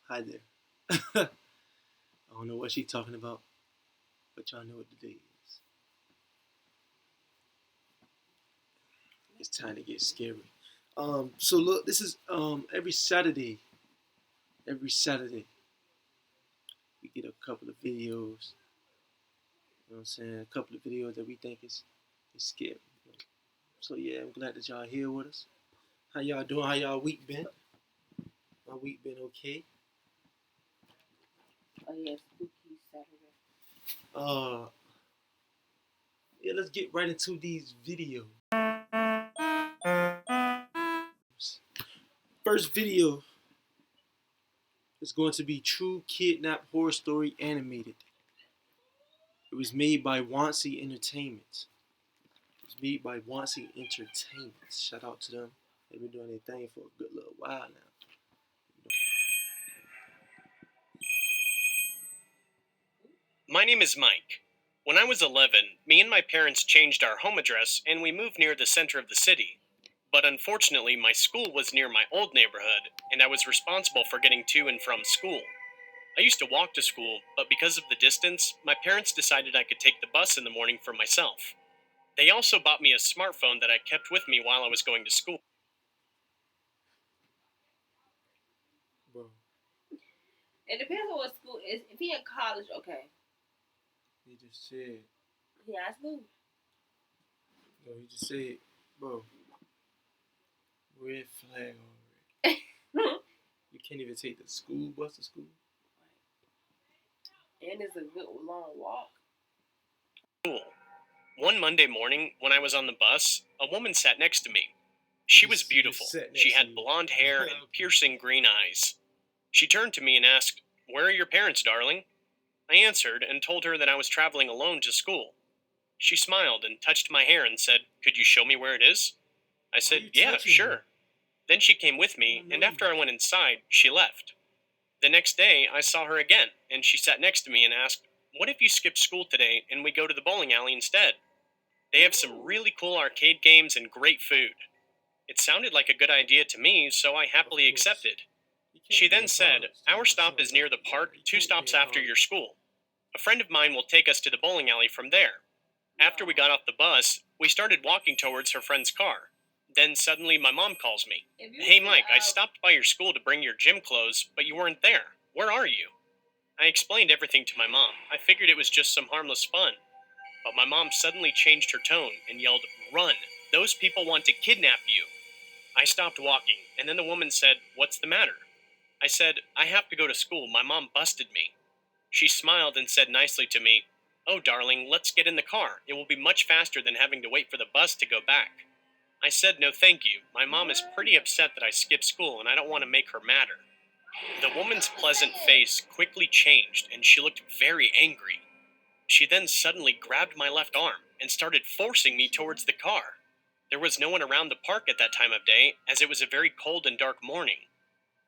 Hi there. I don't know what she's talking about, but y'all know what the day is. It's time to get scary. So look, this is every Saturday. Every Saturday we get a couple of videos. You know what I'm saying? A couple of videos that we think is scary. So yeah, I'm glad that y'all here with us. How y'all doing? How y'all week been? My week been okay. Oh yeah, spooky Saturday. Yeah, let's get right into these videos. First video is going to be True Kidnap Horror Story Animated. It was made by Wansi Entertainment. Shout out to them. They've been doing their thing for a good little while now. My name is Mike. When I was 11, me and my parents changed our home address and we moved near the center of the city. But unfortunately, my school was near my old neighborhood, and I was responsible for getting to and from school. I used to walk to school, but because of the distance, my parents decided I could take the bus in the morning for myself. They also bought me a smartphone that I kept with me while I was going to school. Bro, It depends on what school is. If he in college, okay. he just said, He out of school. no, he just said, bro, red flag already. You can't even take the school bus to school. And it's a good long walk. One Monday morning, when I was on the bus, a woman sat next to me. She was beautiful. She had blonde hair and piercing green eyes. She turned to me and asked, "Where are your parents, darling?" I answered and told her that I was traveling alone to school. She smiled and touched my hair and said, "Could you show me where it is?" I said, "Yeah, sure." Then she came with me, and after I went inside, she left. The next day, I saw her again, and she sat next to me and asked, "What if you skip school today and we go to the bowling alley instead? They have some really cool arcade games and great food." It sounded like a good idea to me, so I happily accepted. She then said, "Our stop is near the park 2 stops after your school. A friend of mine will take us to the bowling alley from there." After we got off the bus, we started walking towards her friend's car. Then suddenly my mom calls me. "Hey Mike, I stopped by your school to bring your gym clothes, but you weren't there. Where are you?" I explained everything to my mom. I figured it was just some harmless fun. But my mom suddenly changed her tone and yelled, "Run! Those people want to kidnap you." I stopped walking, and then the woman said, "What's the matter?" I said, "I have to go to school. My mom busted me." She smiled and said nicely to me, "Oh, darling, let's get in the car. It will be much faster than having to wait for the bus to go back." I said, "No, thank you. My mom is pretty upset that I skipped school, and I don't want to make her madder." The woman's pleasant face quickly changed, and she looked very angry. She then suddenly grabbed my left arm and started forcing me towards the car. There was no one around the park at that time of day, as it was a very cold and dark morning.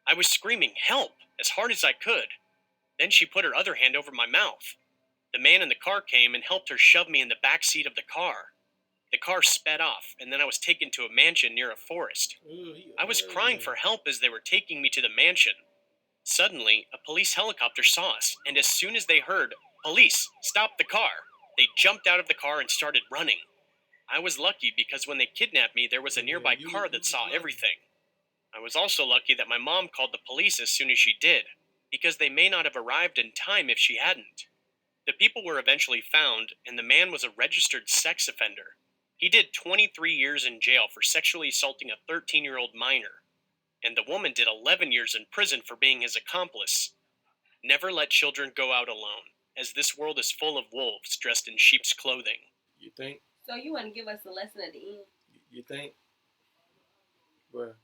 I was screaming, "Help!" as hard as I could. Then she put her other hand over my mouth. The man in the car came and helped her shove me in the back seat of the car. The car sped off, and then I was taken to a mansion near a forest. I was crying for help as they were taking me to the mansion. Suddenly, a police helicopter saw us, and as soon as they heard, "Police, stop the car," they jumped out of the car and started running. I was lucky because when they kidnapped me, there was a nearby car that saw everything. I was also lucky that my mom called the police as soon as she did, because they may not have arrived in time if she hadn't. The people were eventually found, and the man was a registered sex offender. He did 23 years in jail for sexually assaulting a 13-year-old minor, and the woman did 11 years in prison for being his accomplice. Never let children go out alone, as this world is full of wolves dressed in sheep's clothing. You think? So you want to give us a lesson at the end? You think? Bruh,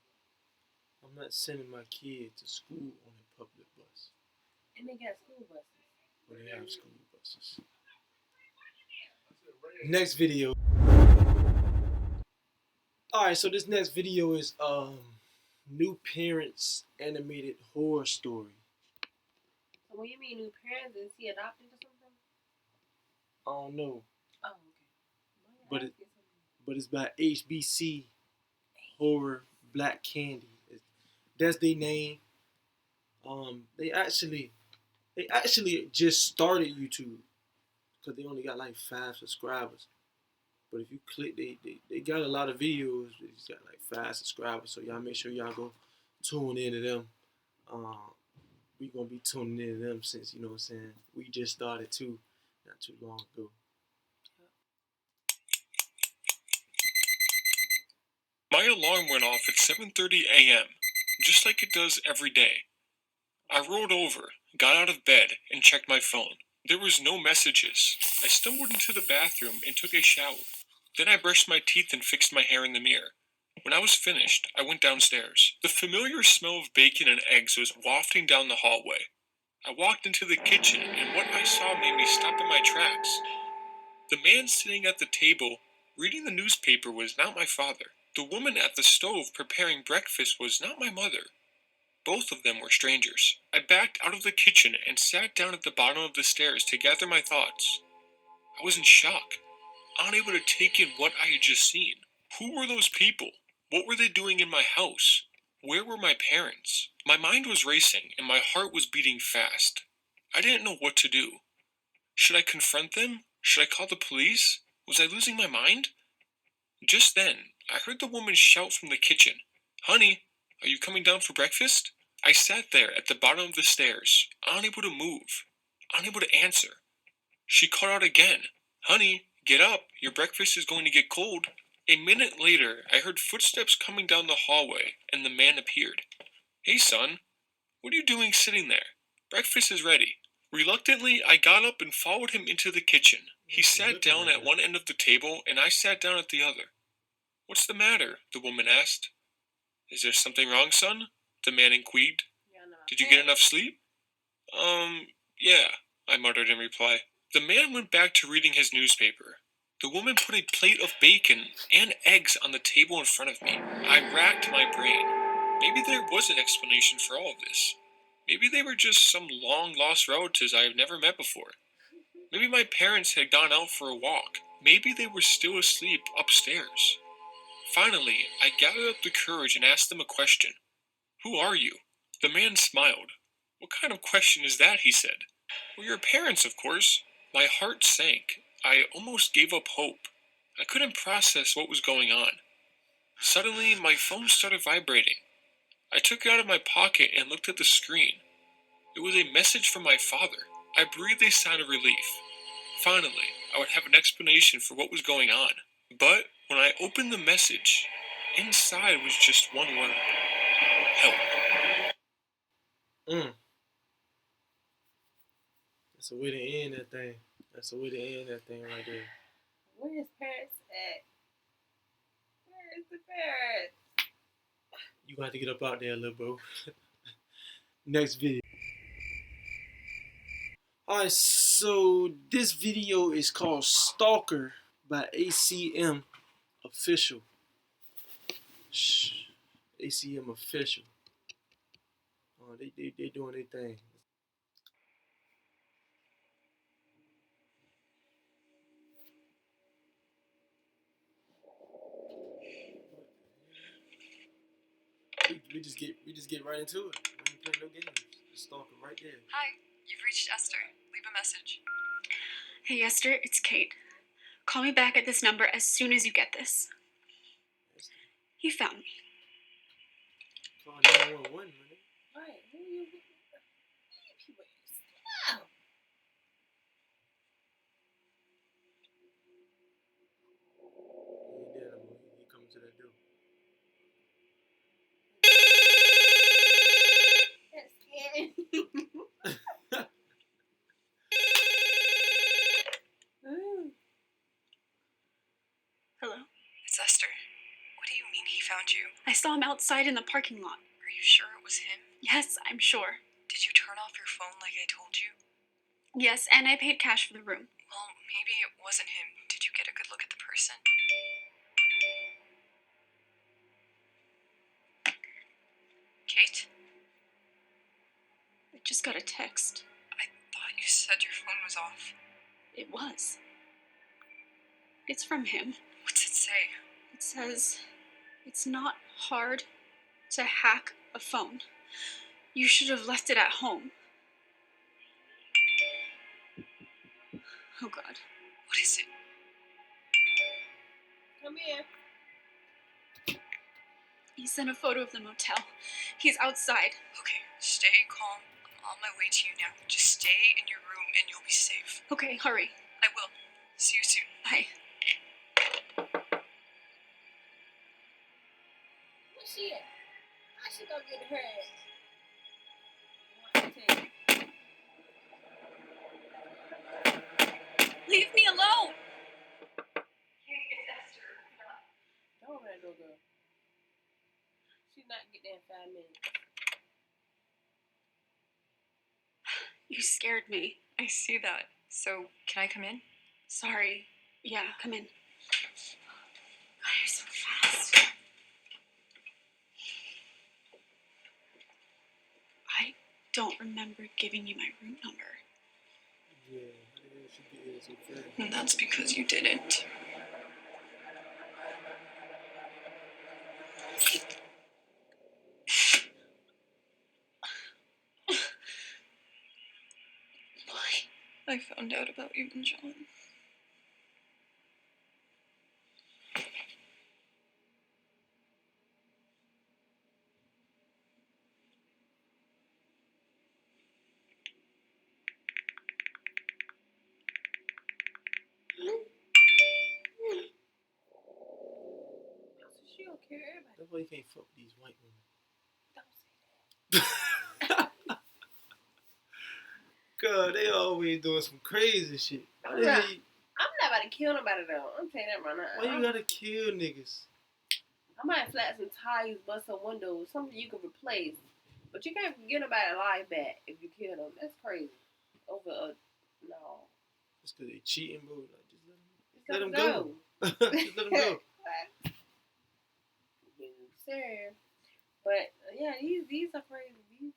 I'm not sending my kid to school on a public bus. And they got school buses. When they have school buses. Next video. Alright, so this next video is new parents animated horror story. So when you mean new parents, is he adopted or something? I don't know. Oh, okay. But it's by HBC Horror Black Candy. That's their name. They actually just started YouTube because they only got like 5 subscribers. But if you click, they got a lot of videos. They just got like 5 subscribers. So y'all make sure y'all go tune in to them. We gonna be tuning in to them since, you know what I'm saying, we just started too, not too long ago. My alarm went off at 7:30 a.m., just like it does every day. I rolled over, got out of bed, and checked my phone. There was no messages. I stumbled into the bathroom and took a shower. Then I brushed my teeth and fixed my hair in the mirror. When I was finished, I went downstairs. The familiar smell of bacon and eggs was wafting down the hallway. I walked into the kitchen, and what I saw made me stop in my tracks. The man sitting at the table, reading the newspaper, was not my father. The woman at the stove preparing breakfast was not my mother. Both of them were strangers. I backed out of the kitchen and sat down at the bottom of the stairs to gather my thoughts. I was in shock, unable to take in what I had just seen. Who were those people? What were they doing in my house? Where were my parents? My mind was racing and my heart was beating fast. I didn't know what to do. Should I confront them? Should I call the police? Was I losing my mind? Just then, I heard the woman shout from the kitchen, "Honey, are you coming down for breakfast?" I sat there at the bottom of the stairs, unable to move, unable to answer. She called out again, "Honey, get up, your breakfast is going to get cold." A minute later, I heard footsteps coming down the hallway, and the man appeared. "Hey, son, what are you doing sitting there? Breakfast is ready." Reluctantly, I got up and followed him into the kitchen. He sat down at one end of the table, and I sat down at the other. "What's the matter?" the woman asked. "Is there something wrong, son?" the man inquired. "Did you get enough sleep?" Yeah, I muttered in reply. The man went back to reading his newspaper. The woman put a plate of bacon and eggs on the table in front of me. I racked my brain. Maybe there was an explanation for all of this. Maybe they were just some long-lost relatives I have never met before. Maybe my parents had gone out for a walk. Maybe they were still asleep upstairs. Finally, I gathered up the courage and asked them a question. "Who are you?" The man smiled. "What kind of question is that?" he said. "Well, your parents, of course." My heart sank. I almost gave up hope. I couldn't process what was going on. Suddenly, my phone started vibrating. I took it out of my pocket and looked at the screen. It was a message from my father. I breathed a sigh of relief. Finally, I would have an explanation for what was going on. But when I opened the message, inside was just one word: help. That's a way to end that thing. That's a way to end that thing right there. Where is parents at? Where is the parents? You got to get up out there, little bro. Next video. Alright, so this video is called Stalker by ACM Official. ACM Official. They doing their thing. We just get right into it. We ain't playing no games. The Stalker right there. Hi, you've reached Esther. Leave a message. Hey Esther, it's Kate. Call me back at this number as soon as you get this. Esther. You found me. Call 911, man. Right, who you people? Stop. He ain't there no more. He coming to that door. That's scary. Hello? It's Esther. What do you mean he found you? I saw him outside in the parking lot. Are you sure it was him? Yes, I'm sure. Did you turn off your phone like I told you? Yes, and I paid cash for the room. Well, maybe it wasn't him. Did you get a good look at the person? Kate? I just got a text. I thought you said your phone was off. It was. It's from him. What's it say? It says, it's not hard to hack a phone. You should have left it at home. Oh, God. What is it? Come here. He sent a photo of the motel. He's outside. Okay, stay calm. I'm on my way to you now. Just stay in your room and you'll be safe. Okay, hurry. I will. See you soon. Bye. Where's she at? I should go get her. I want to take Leave me alone! Don't open that door, girl. She's not getting there in 5 minutes. You scared me. I see that. So, can I come in? Sorry. Yeah, come in. God, you're so fast. I don't remember giving you my room number. Yeah, how the hell she get here so fast? And that's because you didn't. I found out about you and John. So she don't care everybody. That's why you can't fuck with these white women. Don't say that. God, they always doing some crazy shit. Why the hell you, I'm not about to kill nobody though. I'm telling you that right now. why you gotta kill niggas? I might flat some tires, bust some windows, something you can replace. But you can't get nobody alive back if you kill them. That's crazy. Over a no. Just cause they cheating, bro. Like, just Just let them go. Just let them go. Sir. But yeah, these are crazy.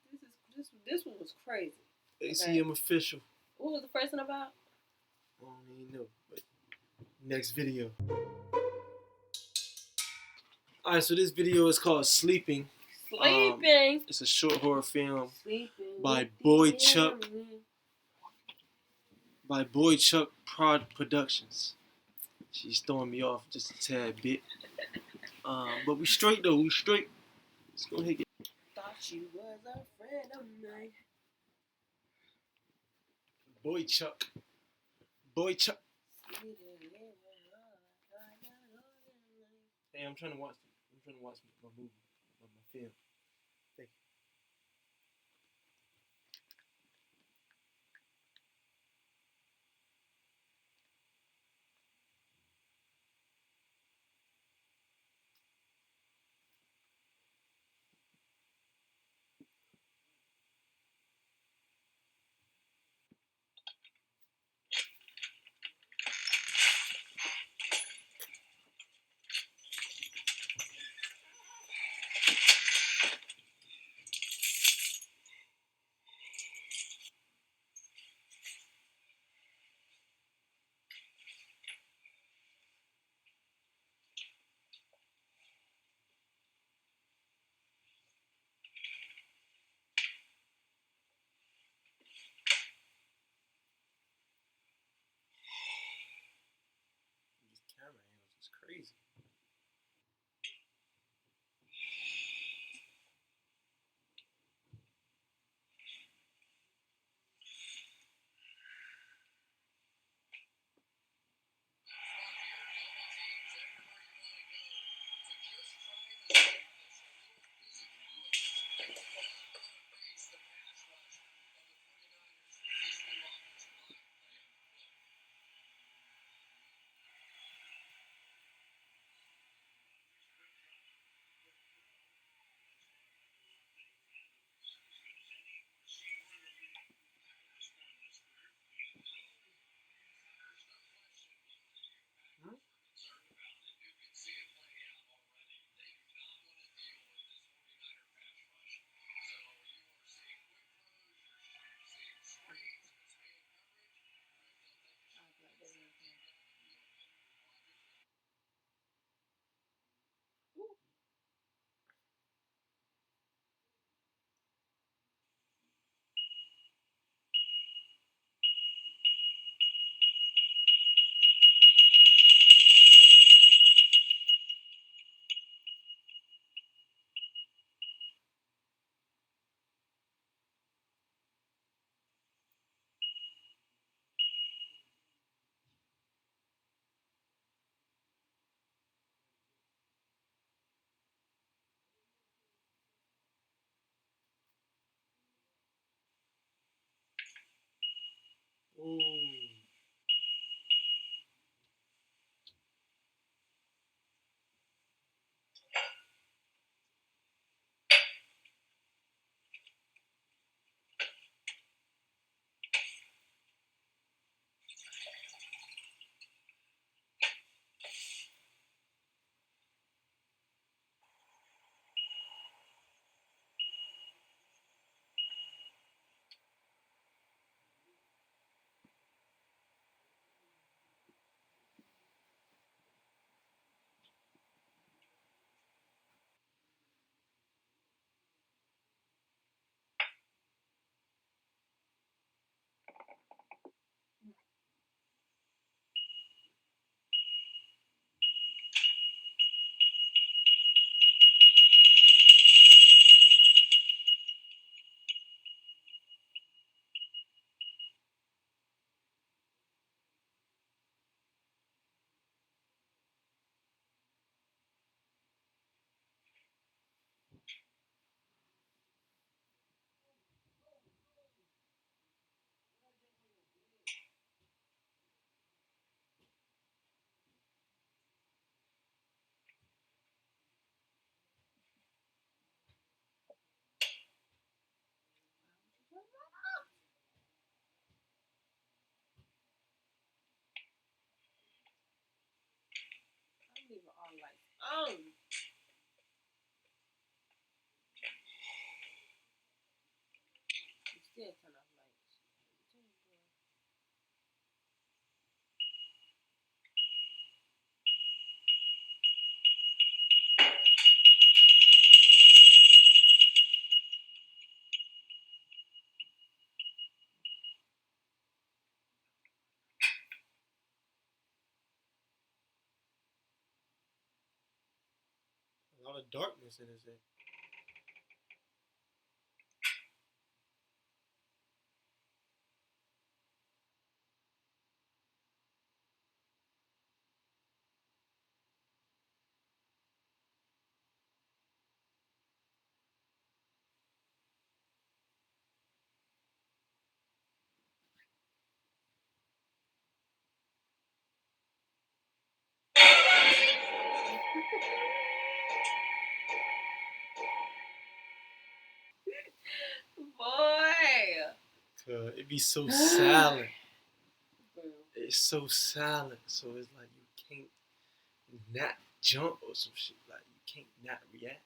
This one was crazy. ACM official. What was the first one about? I don't even know. But next video. Alright, so this video is called Sleeping. Sleeping. It's a short horror film Sleeping by with Boy the Chuck. enemy. By Boy Chuck Prod Productions. She's throwing me off just a tad bit. But we straight though, we straight. Let's go ahead and get. Thought you was a friend of mine. Boy Chuck. Boy Chuck. Hey, I'm trying to watch my movie, my film. Thank you. Still turn off lights. A lot of darkness in his head. Boy. It be so silent. It's so silent, so it's like you can't not jump or some shit. Like you can't not react.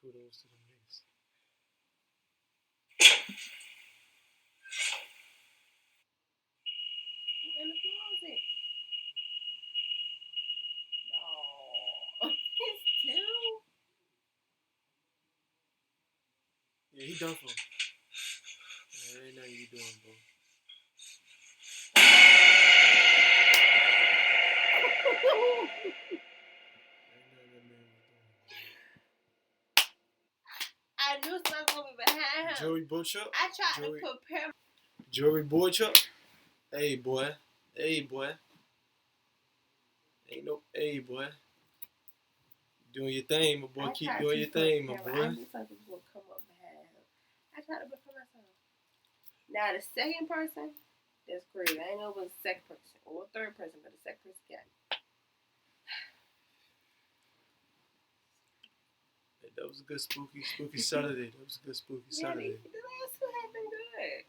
Kudos to the niggas. In the closet. No. He's two. Yeah, he done for. There ain't nothing you doing, bro. I knew something was behind him. Joey Butcher. I tried to prepare. Joey Butcher. Hey boy. Hey boy. Ain't no hey boy. Doing your thing, my boy. Keep doing your thing, my boy. I knew something was gonna come up behind him. I tried to prepare myself. Now the second person, that's crazy. I ain't know it was the second person or third person, but the second person got it. That was a good spooky Saturday. That was a good spooky Saturday. The last two have been good.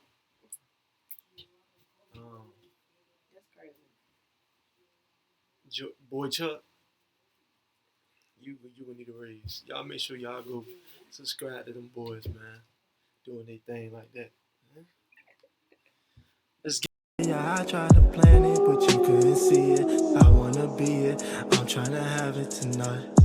That's crazy. Boy Chuck, you gonna need a raise. Y'all make sure y'all go subscribe to them boys, man. Doing their thing like that. Let's get. Yeah, I tried to plan it, but you couldn't see it. I wanna be it. I'm trying to have it tonight.